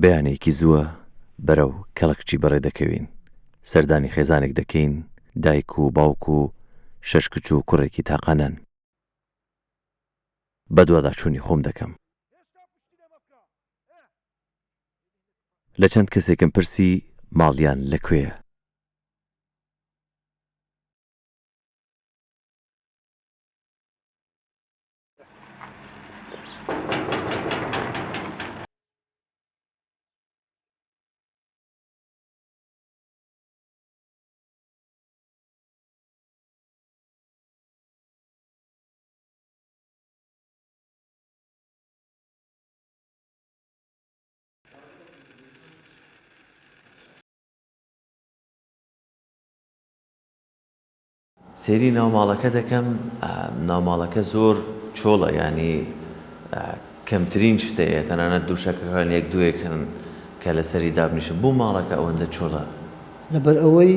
بەیانێکی زووە بەرەو کەڵکچی بەڕێ دەکەوین، سەردانی خێزانێک دەکەین، دایک و باوک و 6 کچ و کوڕێکی تاقانەن. بە دوواداچوونی خۆم دەکەم. لە چەند کەسێکم پرسی ماڵیان لەکوێیە. سێری ناوماڵەکە دەکەم. ناوماڵەکە زۆر چۆڵە، ینی کەمترین شتەیە، تەنانەت دووشەکەکان یەک دوێکن کە لەسەری دابنیشن. بۆ ماڵەکە ئەوەندە چۆڵە؟ لەبەر ئەوەی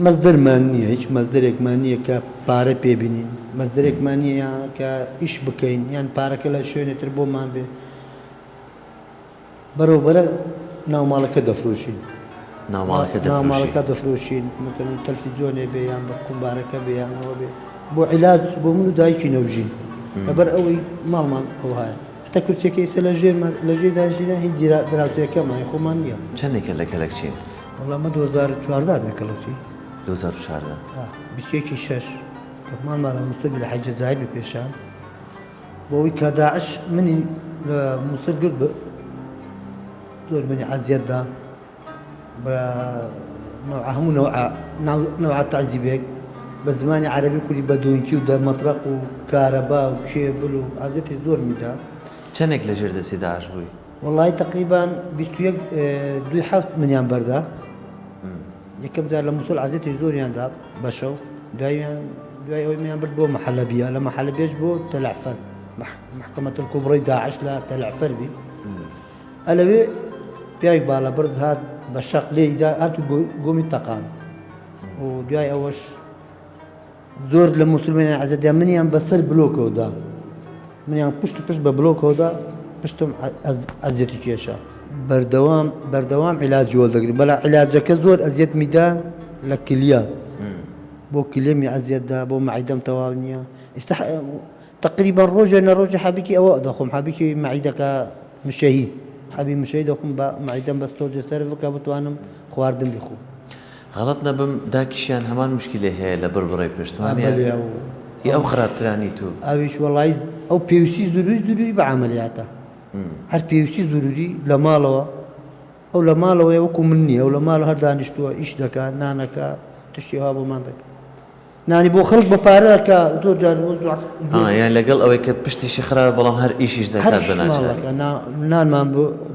مەزدەرمان نییە، هیچ مەزدەرێکمان نییە کە پارە پێبینین، مەزدەرێکمان نییە کە ئیش بکەین یان پارەکە لە شوێنێتر بۆمان بێ. بەرەوبەرە ناوماڵەکە دەفرۆشین. ناوماڵەکە دەفرۆشین، مثلەن تەلەڤیزیۆنێ بێ یان بە کومبارەکە بێ یانەوە بێ، بۆ عیلاج بۆ من و دایکی نەوژین. لەبەر ئەوەی ماڵمان ئەو هەیە. حتا کورسێکە ئێستا لە ژێر داژینە، هیچ دراوسێکەمانی خۆمان نییە. چەندێکە لە کەلەکچین؟ وەڵام مە 2014 لە کەلەکچی. 2014 21 6 ماڵمانە موسڵ لە حەجە زاید بە پێشان، بۆ ئەوەی کە داعش منی لە موسڵ گرت بە زۆر منی عەزیەتدا بە هەموو نەوعە تەعزیبێک بە زمانی عەرەبی کوردی بە دۆنکی و دەرمەطرەق و کارەبا و کێبڵ و عەزیەتی زۆر میدا. چەندێک لە ژێر دەستی داعش بووی؟ وەڵی تەقریبان 21 منیان بەردا. یەکەم جار لە موسڵ عەزیەتی زۆریاندا بەشەو، دوای ئەوەی میان برد بۆ مەحەلەبیە، لە مەحەلەبیەش بۆ تەلەعفەر، محکەمەتوڵ کوبڕەی داعش لە تەلەعفەر بی. ئەلەوێ پیاوێک بالەبەرز هات بە شەق لێیدا هات و گۆمی تەقان و دوای ئەوەش زۆر لە موسڵمانیان عەزەتیان منیان بەسەر بلۆکەوەدا، منیان پشت و پشت بە بلۆکەوەدا پشتم ئەزیەتی کێشە. بەردەوام عیلاجی وەردەگرم، بەڵام عیلاجەکە زۆر ئەزیەت میدا لە کلیە، بۆ کلێمی ئەزیەتدا، بۆ مەعیدەم تەواو نییە. ئێستا تقریبا ڕۆژێ نەڕۆژێ حەبیکی ئەوە دەخۆم، حەبیکی مەعیدەکە مشەهی، حەبی مشەهی دەخۆم بە مەعیدەم بەستۆ جێسەرڤکە بتوانم خواردن بخۆم. غەڵەت نەبم داکیشیان هەمان مشکلێ هەیە لە بڕبڕی پێشتوانێ ئەو خراپترانی تو؟ ئەویش وەڵی ئەو پێویستی زوروری بە عەمەلیاتە، هەر پێویستی زوروری لە ماڵەوە، ئەو لە ماڵەوەی وەکو من نییە، ئەو لە ماڵ هەر دانیشتووە ئیش دەکات، نانەکە تشتی وا بۆمان دەکات، نانی بۆ خەڵک بە پارەکە زۆر جار یان لەگەڵ ئەوەی کە پشتیشی خراپە بەڵام هەر ئیشیش دەکات بەناچارە، نانمان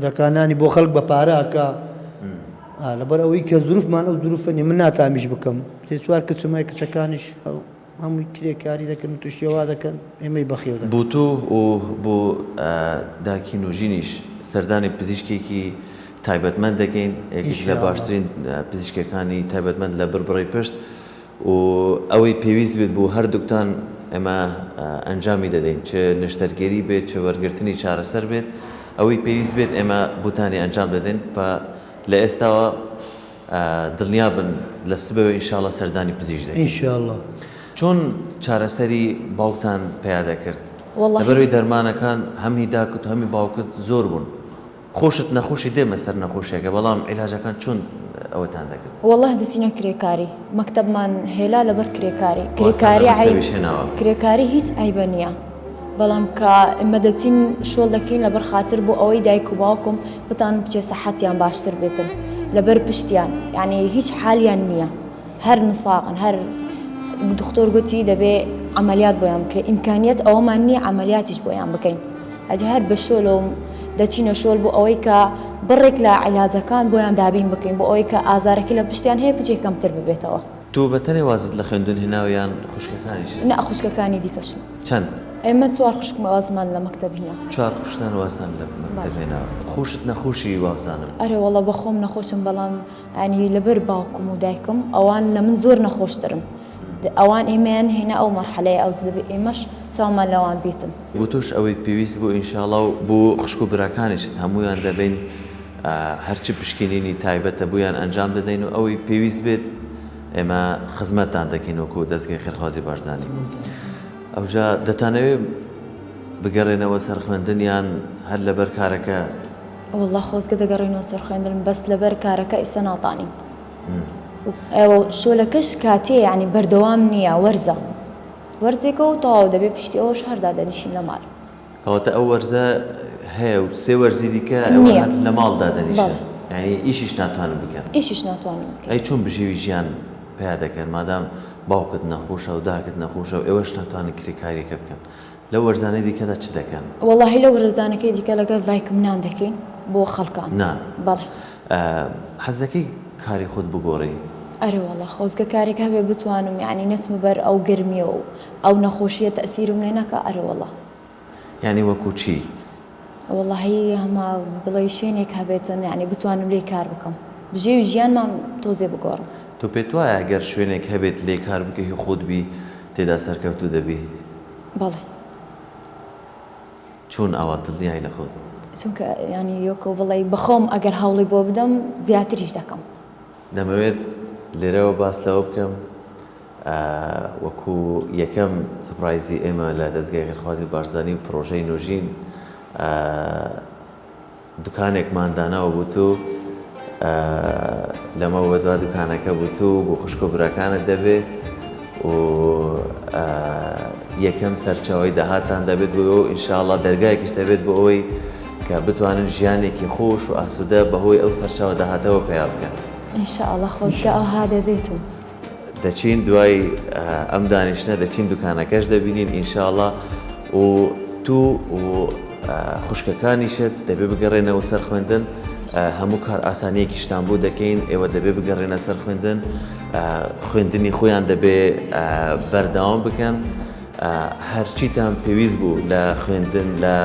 دەکات، نانی بۆ خەڵک بە پارەکە. لەبەر ئەوەی کە زروفمان ئەو زروفە نیە، من ناتامیش بکەم، سێ چوار کچمای کچەکانیش هەمووی کرێکاری دەکەن و توشتێوا دەکەن، ئێمەی بەخێو دەکەن. بۆ تۆ و بۆ داکین و ژینیش سەردانی پزیشکێکی تایبەتمەند دەکەین، یەکێک لە باشترین پزیشکەکانی تایبەتمەند لە بڕبڕی پشت، و ئەوەی پێویست بێت بۆ هەردووکتان ئێمە ئەنجامی دەدەین، چ نیشتەرگەری بێت، چ وەرگرتنی چارەسەر بێت، ئەوەی پێویست بێت ئێمە بۆتانی ئەنجام دەدەین. لە ئێستاوە دڵنیا بن لە سبەوە ئینشاڵڵا سەردانی پزیشک دەکەین ئینشاڵڵا. چۆن چارەسەری باوکتان پەیادا کرد؟ لەبەرەوەی دەرمانەکان هەمی داکت و هەمی باوکت زۆر بوون، خۆشت نەخۆشی دێمە سەر نەخۆشیەکە، بەڵام عیلاجەکان چۆن ئەوەتان دەکرد؟ وەڵڵاه دەچینە کرێکاری، مەکتەبمان هێلا لەبەر کرێکاری هیچ عیبە نییە، بەڵام کە ئێمە دەچین شۆڵ دەکەین لەبەر خاتر بۆ ئەوەی دایک و باوکم بتان بچێ سەحەتیان باشتر بێتن لەبەر پشتیان، یعنی هیچ حالیان نییە، هەر نساقن، هەر دکتۆر گوتی دەبێ عملیات بۆیان بکرێ، ئیمکانیەت ئەوەمان نییە عملیاتیش بۆیان بکەین، ئەجە هەر بە شۆڵەوە دەچینە شۆڵ بۆ ئەوەی کە بڕێک لە عیلاجەکان بۆیان دابین بکەین، بۆ ئەوەی کە ئازارەکەی لە پشتیان هەیە بچێ کەمتر ببێتەوە. تۆ بەتەنێ وازت لە خوێندن هێناویان خوشکەکانیش؟ نە، خوشکەکانی دیکەشم. چەند؟ ئێمە 4 خوشک وازمان لە مەکتەب هێنا. 4 خوشتان وازتان لە مەکتەب هێناوە. خۆشت نەخۆشی وابزانم؟ ئەرێ وەڵڵا بە خۆم نەخۆشم، بەڵام ینی لەبەر باوکم و دایکم ئەوان لە من زۆر نەخۆشترن، ئەوان ئێمەیان هێنا ئەو مەرحەلەیە ئەو دەبێ ئێمەش چاومان لەوان بیتم. بۆ تۆش ئەوەی پێویست بوو ئینشاڵڵا و بۆ خوشک و براکانیشت هەموویان دەبین هەرچی پشکنینی تایبەتە بویان ئەنجام دەدەین و ئەوەی پێویست بێت ئێمە خزمەتتان دەکەین وەکو دەستگای خێرخوازی بارزانانی ئەوجا دەتانەوێت بگەڕێنەوە سەر خوێندنیان هەر لەبەر کارەکە والله خۆزگە دەگەڕێنەوە سەر خوێندن بەس لەبەر کارەکە ئێستا ناتانین ئێوە شۆلەکەش کاتێ یعنی بەردەوام نییە وەرزێکە و تەواو دەبێ پشتی ئەوەش هەردا دەنیشین لە ماڵ کەواتە ئەو وەرزە هەیە و سێ وەرزی دیکە لە ماڵدا دەنیشن یعنی ئیشیش ناتوانن بکەن ئیشیش ناتوانین ئەی چۆن بژێوی ژیان پیا دەکەن مادام باوکت نەخۆشە و داکت نەخۆشە و ئێوەش ناتوانن کرێکاریەکە بکەن لە وەرزانەی دیکەدا چ دەکەن وەڵاهی لە وەرزانەکەی دیکە لەگەڵ دایکم نان دەکەین بۆ خەڵکان نان بەڵێ حەز دەکەی کاری خۆت بگۆڕی ئەرێ وەڵا خۆزگە کارێک هەبێ بتوانم یعنی نەچمە بەر ئەو گرمیە و ئەو نەخۆشیە تەسیرم لێ نەکە ئەرێ وەڵا یعنی وەکو چی واللهی هەما بڵێ شوێنێک هەبێتن یعنی بتوانم لێ کار بکەم بژێوی ژیانمان تۆزێ بگۆڕم تۆ پێت وایە ئەگەر شوێنێک هەبێت لێ کار بکەی خۆت بی تێدا سەرکەوتوو دەبی بەڵێ چۆن ئاوا دڵنیای لە خۆت چونکە ینی یۆکە بڵێ بەخۆم ئەگەر هەوڵی بۆ بدەم زیاتریش دەکەم دەمەوێت لێرەوە باس لەوە بکەم وەکو یەکەم سوپرایزی ئێمە لە دەستگای خێرخوازی بارزانی و پرۆژەی نوۆژین دوکانێکمان داناوە بوو تو لەمە وەدوا دوکانەکە بوو تو بۆ خوشک و براکانت دەبێ و یەکەم سەرچاوی داهاتان دەبێت بۆ ئینشاءڵڵا دەرگایەکیش دەبێت بۆ ئەوەی کە بتوانن ژیانێکی خۆش و ئاسوودە بەهۆی ئەو سەرچاوە داهاتەوە پیا بکەن ئینشاءڵڵا خۆزگە ئەوها دەبێتم دەچین دوای ئەم دانیشتە دەچین دوکانەکەش دەبینین ئینشاءڵڵا و تو و خوشکەکانیشت دەبێ بگەڕێنەوە سەر خوێندن هەموو کار ئاسانیەکیشتان بوو دەکەین ئێوە دەبێ بگەڕێنە سەر خوێندن خوێندنی خۆیان دەبێ بەردەوام بکەن هەرچیتان پێویست بوو لە خوێندن لە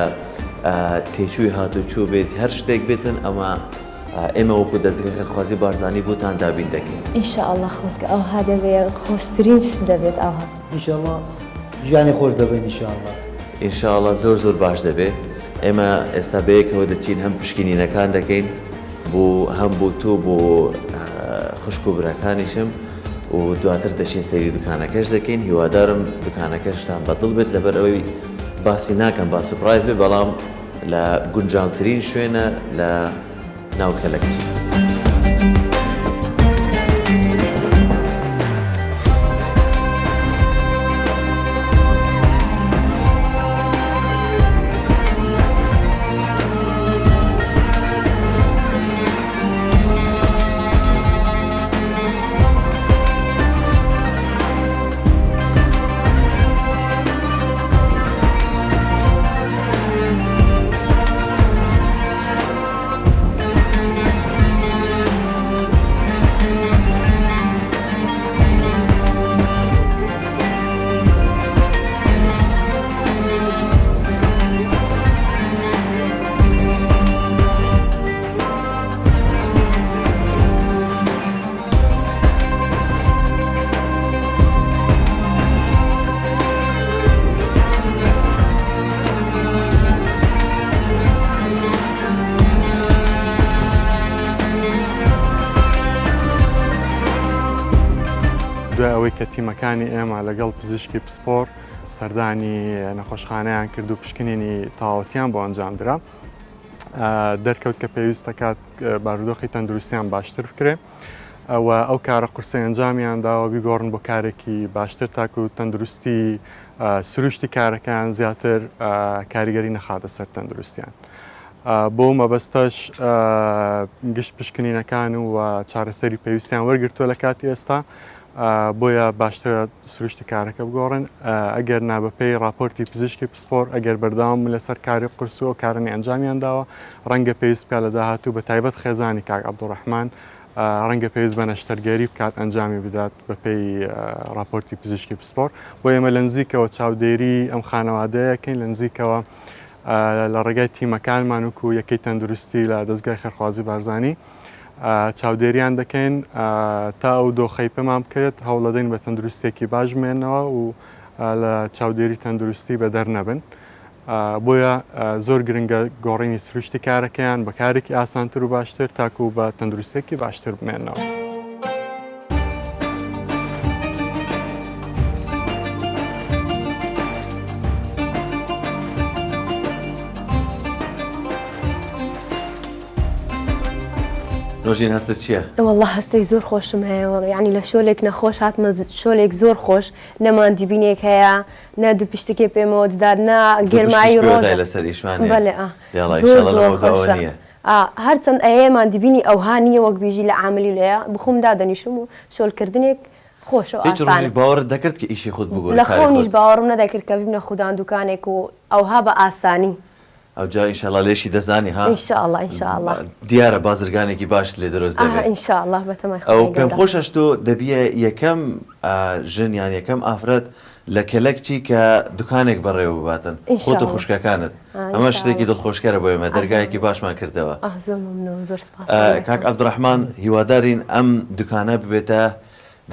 تێچووی هاتوچوو بێت هەر شتێک بێتن ئەمە ئێمە وەکو دەستگای خێرخوازی بارزانی بۆتان دابین دەکەین ئینشاءڵڵا خۆزگە ئەوها دەبێ خۆشترینش دەبێت ئەوها ئینشاءڵڵا ژیانی خۆش دەبێن ئینشاءڵڵا ئینشاءڵڵا زۆر باش دەبێت ئێمە ئێستا بەیەکەوە دەچین هەم پشکنینەکان دەکەین بۆ هەم بۆ تۆ بۆ خوشک و براکانیشم و دواتر دەچین سەیری دوکانەکەش دەکەین هیوادارم دوکانەکەشتان بەدڵ بێت لەبەر ئەوەی باسی ناکەم با سوپرایز بێ بەڵام لە گونجاوترین شوێنە لە ناو کەلەکچی دوای ئەوەی کە تیمەکانی ئێمە لەگەڵ پزیشکی پسپۆر سەردانی نەخۆشخانەیان کرد و پشکنینی تەواوەتیان بۆ ئەنجام درا دەرکەوت کە پێویست دەکات بارودۆخی تەندروستیان باشتر بکرێ و ئەو کارە قورسە ئەنجامیان داوە بیگۆڕن بۆ کارێکی باشتر تاکو و تەندروستی سروشتی کارەکان زیاتر کاریگەری نەخاتە سەر تەندروستیان. بۆ مەبەستەش گشت پشکنینەکان و چارەسەری پێویستیان وەرگرتووە لە کاتی ئێستا بۆیە باشترە سروشتی کارەکە بگۆڕن ئەگەر نابەپێی راپۆرتی پزیشکی پسپۆر ئەگەر بەردەوام لەسەر کاری قورس و کارنی ئەنجامیان داوە ڕەنگە پێویست پیا لە داهاتوو بە تایبەت خێزانی کاک عەبدوڕەحمان ڕەنگە پێویست بە نەشتەرگەری بکات ئەنجامی بدات بەپێی راپۆرتی پزیشکی پسپۆر بۆ ئێمە لە نزیکەوە چاودێری ئەم خانەوادەیەکەین لە نزیکەوە لە ڕێگای تیمەکانمان وکو یەکەی تەندروستی لە دەستگای خێرخوازی بارزانی چاودێریان دەکەین تا ئەو دۆخەی پێمان بکرێت هەوڵەدەین بە تەندروستێکی باش بمێنەوە و لە چاودێری تەندروستی بە دەرنەبن بۆیە زۆر گرنگە گۆڕینی سروشتی کارەکەیان بە کارێکی ئاسانتر و باشتر تاکو بە تەندروستێکی باشتر بمێنەوە. نۆژین هەستت چییە؟ والله هەستەی زۆر خۆشم هەیە یعنی لە شۆلێک نەخۆش هاتمە شۆلێک زۆر خۆش نەماندیبینێک هەیە نە دوو پشتێکی پێمەوە ددات نا گێرمایی ڕۆژ لەسەر ئیشوانێ هەرچەند ئەیەمان دیبینی ئەوها نییە وەک بێژی لە عاملی لەیە بخۆم دادەنیشم و شۆلکردنێک خۆشە ئاسان باوەڕت دەکرد کە ئیشی خۆت بگۆڕی لە خۆنیش باوەڕم نەدەکرد کە ببنە خوددان دوکانێک و ئەوها بە ئاسانی ئەو جا ئینشاءڵڵا لێشی دەزانی ها ئینشاءڵڵا ئینشاءڵڵا دیارە بازرگانێکی باش لێ دروست دەبێت ئینشاءڵڵا بەتەمای ئەو پێم خۆشەش تۆ دەبیە یەکەم ژنیان یەکەم ئافرەت لە کەلەکچی کە دوکانێک بەڕێوە بباتن خۆت و خوشکەکانت ئەمە شتێکی دڵخۆشکەرە بۆ ئێمە دەرگایەکی باشمان کردەوە. کاک عەبدوڕەحمان هیوادارین ئەم دوکانە ببێتە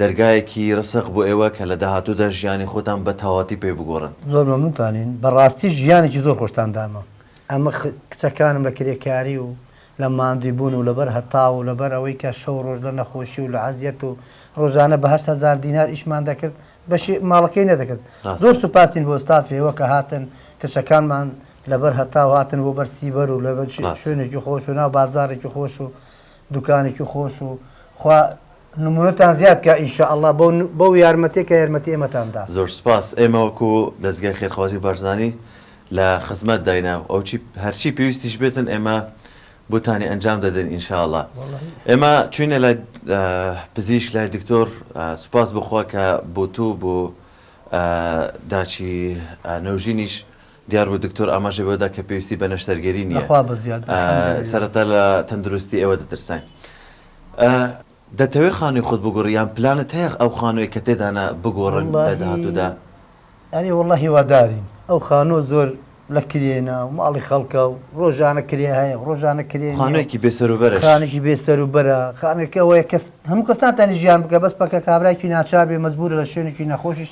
دەرگایەکی ڕسق بۆ ئێوە کە لە داهاتوودا ژیانی خۆتان بە تەواتی پێ بگۆڕن. زۆر مەمنونتانین بەڕاستی ژیانێکی زۆر خۆشتان داما ئەمە کچەکانم لە کرێکاری و لە ماندوی بوون و لەبەر هەتا و لەبەر ئەوەی کە شەو ڕۆژ لە نەخۆشی و لە عەزیەت و ڕۆژانە بە 8,000 دینار ئیشمان دەکرد بەشی ماڵەکەی نەدەکرد. زۆر سوپاسین بۆ ستافێەوە کە هاتن کچەکانمان لەبەر هەتا و هاتن بۆ بەرسیبەر و لەبەر شوێنێکی خۆش و ناو بازارێکی خۆش و دوکانێکی خۆش و خوا نمونەتان زیاد کە ئینشاءڵڵا بەو یارمەتێک کە یارمەتی ئێمەتاندا. زۆر سپاس. ئێمە وەکو دەستگای خێرخوازی بارزانانی لە خزمەت داینە ئەو هەرچی پێویستیش بێتن ئێمە بۆتانی ئەنجام دەدەن ئینشاءڵڵا. ئێمە چوینە لای پزیشک لای دکتۆر سوپاس بخوا کە بۆ تو بۆ داچی نەوژینیش دیار بۆ دکتۆر ئاماژە بۆدا کە پێویستی بە نەشتەرگەری نییە سەرەتا لە تەندروستی ئێوە دەترسین. دەتەوێت خانووی خۆت بگۆڕی یان پلانت هەیە ئەو خانووی کە تێدانە بگۆڕن لە داهاتوودا؟ ئەنی وەڵڵا هیوادارین ئەو خانوو زۆر لە کرێنە و ماڵی خەڵکە و ڕۆژانە کرێ هەیە ڕۆژانە کرێن خانوویەکی بێسەروبەرە خانێکی بێسەروبەرە خانێکە ئەوەیە کەس هەموو کەسانتانی ژیان بکە بەس بەکە کابراایکی ناچار بێ مەجبورە لە شوێنێکی نەخۆشیش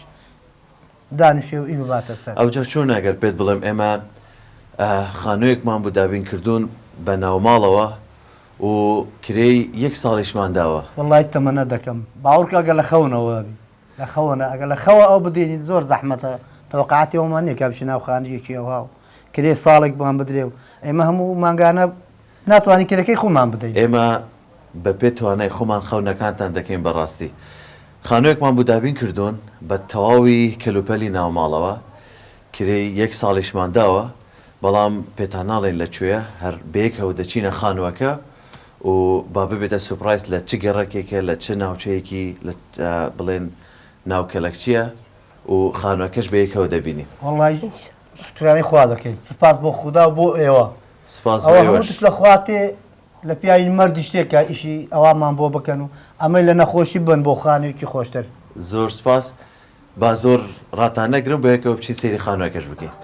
دانیشێ و ئین باتە سەر. ئەوجا چۆن ئەگەر پێت بڵێم ئێمە خانوویەکمان بۆ دابین کردوون بە ناوماڵەوە و کرێی 1 ساڵیشمان داوە. وڵای تەمەنە دەکەم باوەڕکە ئەگە لە خەونەوە لە خەونە ئەگە لە خەوە ئەو بدێنین زۆر زەحمەتە تەوەقعاتی ئەومان نییە کە بچین ناو خانوویەکی ئەوها و کرێ ساڵێک بۆمان بدرێ و ئێمە هەموو مانگانە ناتوانین کرەکەی خۆمان بدەین. ئێمە بە پێ توانای خۆمان خەونەکانتان دەکەین بەڕاستی. خانوویەکمان بۆ دابین کردوون بە تەواوی کەلوپەلی ناوماڵەوە کرێی 1 ساڵیشمان داوە بەڵام پێتان ناڵێن لەکوێیە هەر بەیەکەوە دەچینە خانووەکە و با ببێتە سوپرایز لە چ گەڕەکێکە لە چ ناوچەیەکی بڵێن ناوکەلەکچیە و خانووەکەش بەیەکەوە دەبینی. وڵی سوترانی خوا دەکەین سوپاس بۆ خوددا و بۆ ئێوە سپاس لە خواتێ لە پیاوی مەردی شتێکە ئیشی ئەوامان بۆ بکەن و ئەمەی لە نەخۆشی بن بۆ خانوویەکی خۆشتر. زۆر سپاس با زۆر ڕاتان نەگرم بۆ یەکەوە بچی سەیری خانووەکەش بکەین.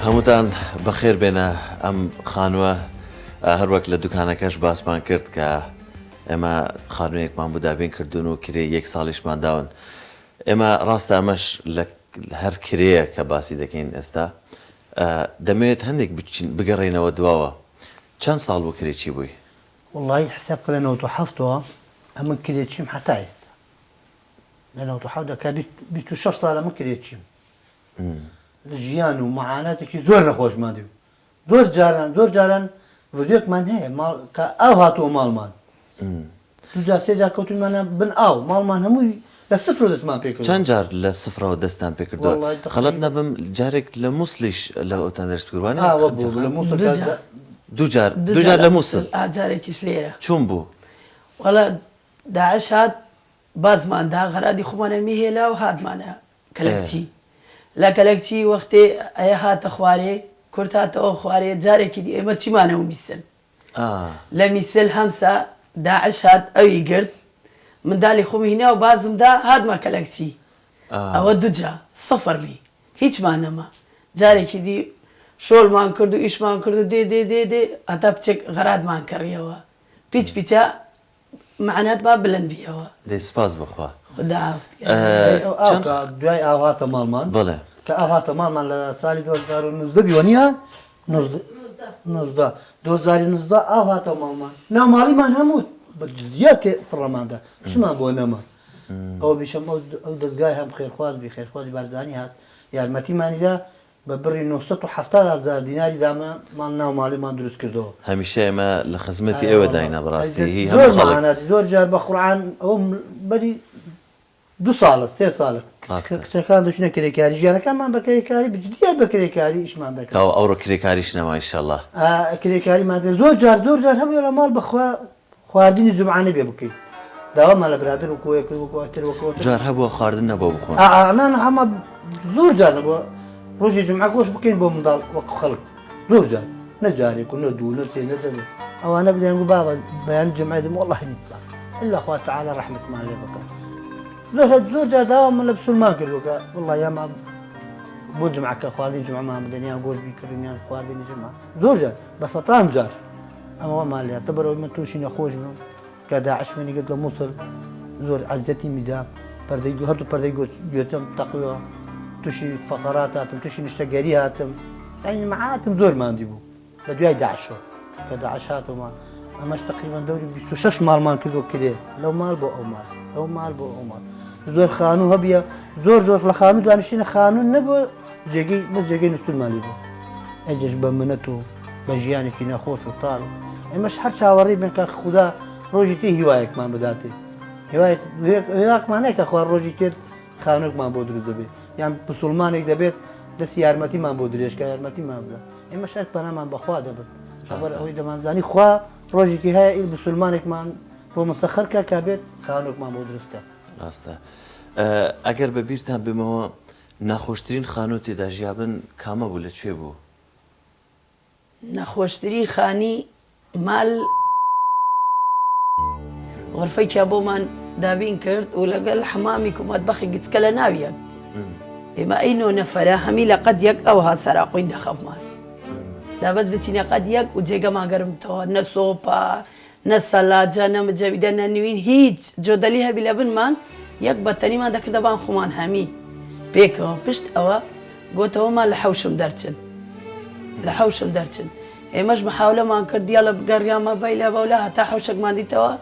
هەمووتان بەخێر بێنە ئەم خانووە هەروەک لە دوکانەکەش باسمان کرد کە ئێمە خانوویەکمان بۆ دابین کردوون و کرێ 1 ساڵیشمان داون. ئێمە ڕاستە ئەمەش لە هەر کرەیە کە باسی دەکەین ئێستا دەمەوێت هەندێک بگەڕێنەوە دواوە. چەند ساڵ بۆ کرێکی بووی؟ وڵی حساب کە لە 97ەوە ئەمە کرێکیم حتا ئێستا لە 97 26 ساڵ ئەمە کرێکیم ژیان و معاناتێکی زۆر نەخۆشمان دیو زۆر جاران ڤیدیۆکمان هەیە کە ئاو هاتووە ماڵمان دو جار سێ جار کەوتومانە بن ئاو ماڵمان هەمووی لە سفر دەستمان پێ کرد چەند جار لە سفرەوە دەستان پێ کردووە خەڵەت نەبم جارێک لە مووسلیش لە ئەوتان دەست کردوانە دوو جار لە مووسڵ ئاجارێکیش لێرە چۆن بوو وەڵا داعش هات بازماندا غەرادی خۆمانەمی هێلا و هاتمانە کەلەکچی لە کەلەکچی وەختێ ئەیە هاتە خوارێ کورت هاتەوە خوارێ جارێکی دی ئێمە چیمانەوە میسن لە میسل هەمسا داعش هات ئەوی گرت منداڵی خۆمی هینا و بازمدا هاتمە کەلەکچی ئەوە دوجا سەفەر بی هیچمان نەما جارێکی دی شۆڵمان کرد و ئیشمان کرد و دێ ئەتا بچێک غەرادمان کڕیەوە پیچ پیچە معناتمان بلند بیەوە دەی سپاس بخوا دوای ئاهاتە ماڵمان بڵێ کە ئاهاتە ماڵمان لە ساڵی 2019 بیوەنیە 2019 ئاهاتە ماڵمان ناوماڵیمان هەموو بەجدیەکێ فڕەماندا چمان بۆ نەما ئەو بیشەم ئەو دەستگای هەم خێرخوازی بارزانانی هات یارمەتیمانیدا بە بڕی 970,000 دیناری دامەمان ناوماڵیمان دروست کردەوە هەمیشە ئێمە لە خزمەتی ئێوە داینە بەڕاستی هی زۆر مەعاناتی زۆر جار بە قورعان ئەو بەری 2 ساڵە 3 ساڵە کچەکان دەچنە کرێکاری ژیانەکانمان بە کرێکاری بجدیات بە کرێکاری ئیشمان دەکەن تاوە ئەوڕۆ کرێکاریش نەما ئینشەڵڵا کرێکاریمان دێت زۆر جار هەموو لە ماڵ بەخوا خواردنی جومعانە بێ بکەیت داوامان لە برادر و کۆیە کرد وەکوەوە جار هەبووە خواردن نەبوو بخۆن هەمە زۆر جار نەبووە ڕۆژی جمعە گۆشت بکەین بۆ منداڵ وەکو خەڵک زۆر جار نەجارێک و نەدوو نەسێ نەدەن ئەوانە بدەن و بابە بەیان جمعە دەم وەڵڵاهی نیتڵا ئللا خوا تەعالە ڕەحمەتمان لێ بکە زۆر جار داوامە لە بسوولمان کردوکە وەڵڵا یاما بۆ جمعەکە خواردنی جمعەمان بدەن یان گۆشت بیکردیان خواردنی جمعە زۆر جار بە 100 جار ئەمەوەمان لێ تە بەرەوەی من تووشی نەخۆش بووم کە داعش منی گرت لە مووسڵ زۆر عەزەتی میدا پەردەی هەردوو پەردەی گوێتم تەقیەوە تووشی فەقەرات هاتم تووشی نیشتەگەری هاتم یعنی مەعاناتم زۆر ماندی بوو لە دوای داعشەوە کە داعش هاتووە ئەمەش تقریبان دەوری 26 ماڵمان کردو کرێ لەو ماڵ بۆ ئەو ماڵ ئەو ماڵ بۆ ئەو ماڵ زۆر خانوو هەبیە زۆر لە خانوو دانیشتینە خانوون نەبووە جێگەی نووسمانی بوو ئەجش بە منەت و بە ژیانێکی نەخۆش و تاڵ ئێمەش هەر چاوەڕێ بن کە خوددا ڕۆژی تێ هیوایەکمان بداتێ هیواکمانەیە کە خوار ڕۆژی تێر خانووکمان بۆ دروست دەبێت یان مسلمانێک دەبێت دەستی یارمەتیمان بۆ درێژکە یارمەتیمان بدە ئێمە شاید پەنامان بەخوا دەبێت ئەوەی دەمانزانی خوا ڕۆژێکی هەیە ئیل مسلمانێکمان بۆ مستەخەرکە کا بێت خانووکمان بۆ دروستە ڕاستە ئەگەر بە بیرتان بمەوە ناخۆشترین خانوو تێدا ژیابن کامە بوو لەکوێ بوو نەخۆشترین خانی مال غرفەیکیا بۆمان دابین کرد و لەگەڵ حمامی و مەتبەخی گچکە لە ناویەک ئێمە ئەی 9 نەفەرە هەمی لە قەد یەک ئەوها سەراقۆین دەخەفمان دابەت بچینە قەد یەک و جێگەمان گەرمتەوە نە سۆپا نە سەلاجە نە مجەویدە نە نوین هیچ جۆدەلی هەبی لە بنمان یەک بەتەنیمان دەکردەبان خۆمان هەمی پێکەوە پشت ئەوە گۆتەوەمان لە حەوشم دەرچن ئێمەش محاولەمان کرد دیاڵە گەڕیامە بای لە بەولا هەتا حەوشێکمان دیتەوە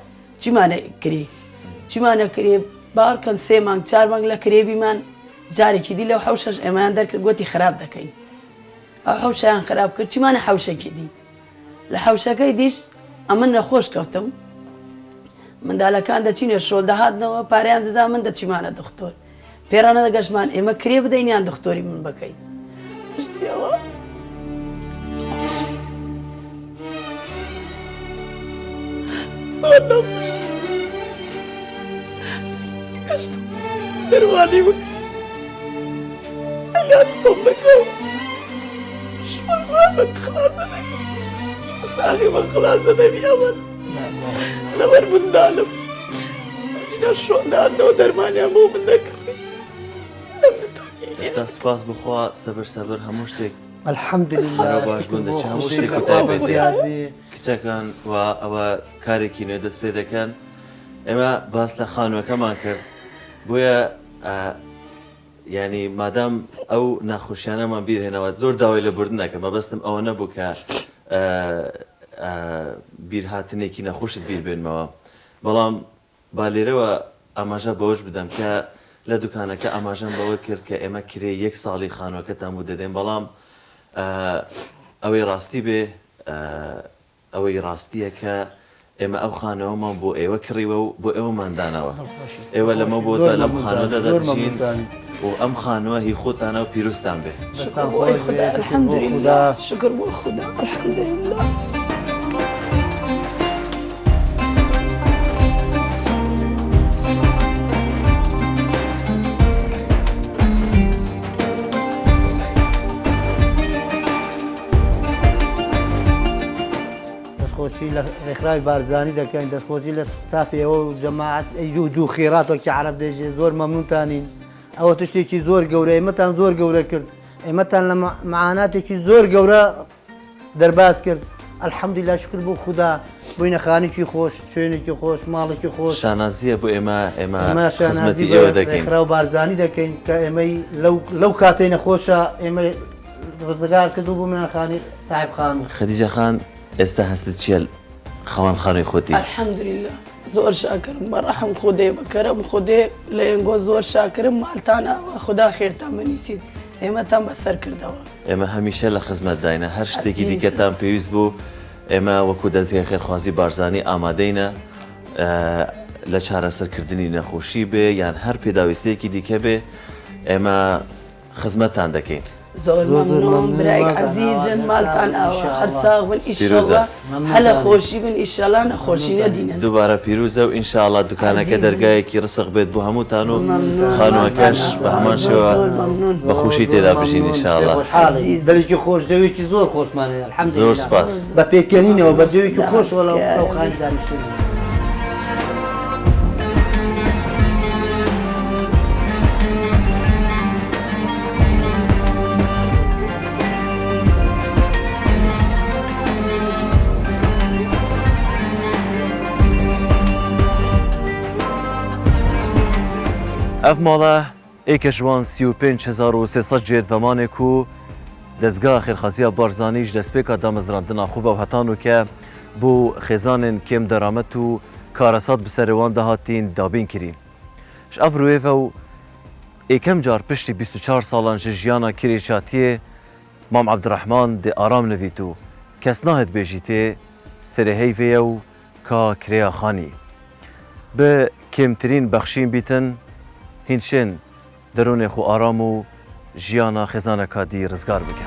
چیمانە کرێ باڕکەن 3 مانگ 4 مانگ لە کرێبیمان جارێکی دی لەو حەوشەش ئێمەیان دەرکرد گوتی خراپ دەکەین ئەو حەوشەیان خراپ کرد چیمانە حەوشێکی دی لە حەوشەکەی دیش ئەمن نەخۆش کەوتم منداڵەکان دەچینە شۆل دەهاتنەوە پاریان دەدا من دەچیمانە دکتۆر پێرانە دەگەشتمان ئێمە کرێ بدەین یان دکتۆری من بکەین پشتیەوە گەشتم دەروانی بکە علاج بۆم بکە شۆڵمان بە خلازە نەکە ساغی بە خلازە دەبیەوەن لەبەر منداڵم دەچینە شۆڵدانەوە دەرمانیان بۆ من دەکڕی ئێستا سوپاس بخوا سەبر هەموو شتێک الحەمدولله باش بوون دەچێت هەموو شتێک تایبەتی کچەکان و ئەوە کارێکی نوێ دەست پێ دەکەن ئێمە باس لە خانووەکەمان کرد بۆیە ینی مادام ئەو ناخۆشیانەمان بیرهێنەوە زۆر داوای لە بردن نەکەم مەبەستم ئەوە نەبوو کە بیرهاتنێکی نەخۆشت بیر بێنمەوە بەڵام با لێرەوە ئاماژە بەوەش بدەم کە لە دوکانەکە ئاماژەم بەوە کرد کە ئێمە کرێ 1 ساڵی خانووەکەتان بوو دەدەین بەڵام ئەوەی ڕاستی بێ ئەوەی ڕاستیە کە ئێمە ئەو خانەوەمان بۆ ئێوە کڕیوە و بۆ ئێوەماندانەوە ئێوە لەمە بۆتە لەم خانۆدا دەچین و ئەم خانووە هی خۆتانە و پیرۆستان بێ الحمد لله شكر بۆ خدا الحمد لله دەستخۆشی لە ڕێکخراوی بارزانانی دەکەین دەستخۆشی لە ستافیەوە و جەماعەت دوو خێراتۆکی عەرەب دەژێ زۆر مەمنونتانین ئەوە شتێکی زۆر گەورە ئێمەتان زۆر گەورە کرد ئێمەتان لە معاناتێکی زۆر گەورە دەرباز کرد الحەمدولیلا شکر بۆ خوددا بووینە خانێکی خۆش شوێنێکی خۆش ماڵێکی خۆش شانازیە بۆ ئێمە خزمەتی ئێوە دەکەین ڕێکخراو بارزانانی دەکەین کە ئێمەی لەو کاتەی نەخۆشە ئێمە ڕزگار کردو بوو منەخانی ساحب خان خەدیجە خان ئێستا هەستت چیە خەوان خانووی خۆتی الحمد لله زۆر شاکرم بەڕەحم خودێ بەکەرم خودێ لە ئێنگۆ زۆر شاکرم ماڵتان ئاوە خدا خێرتان بنویسیت ئێمەتان بەسەر کردەوە ئێمە هەمیشە لە خزمەت داینە هەر شتێکی دیکەتان پێویست بوو ئێمە وەکو دەستگای خێرخوازی بارزانی ئامادەینە لە چارەسەرکردنی نەخۆشی بێ یان هەر پێداویستەیەکی دیکە بێ ئێمە خزمەتان دەکەین زۆر مەمنون برای عەزیزم ماڵتان ئاوە هەر ساغ بن ئیشەڵڵا هەلە خۆشی بن ئیشەڵا نەخۆشی نەدینن دووبارە پیرۆزە و ئینشاءڵڵا دوکانەکە دەرگایەکی ڕسق بێت بۆ هەمووتان و خانووەکەش بە هەمان شێوە بەخۆشی تێدا بژین ئینشاءڵڵا دڵێکی خۆش جەوێکی زۆر خۆشمانەیە الحەمدولیلا زۆر سپاس بە پێکەنینەوە بە جەوێکی خۆش وەڵام ئەو خانی دانیشتن ئەف ماڵە ئێکە ژوان 35,300 جێت زەمانێک و دەستگا خێرخوازیە بارزانیش دەستپێکە دامەزراندنا خوڤە و هەتانوکە بۆ خێزانên کێم دەرامەت و کارەسات بسەرێوان داهاتین دابین کرین ji ev rûyê ve û êkem car piştî 24 salan ji jiyana kirêçatiyê Mam Ebdirehman dê aram nevît û kes nahet bêjî tê serê heyvê ye û ka kirêya xanî bi kêmtirîn bexşîn bîtin hîn şên derûnê xwe aram û jiyana xêzaneka dî rizgar bike.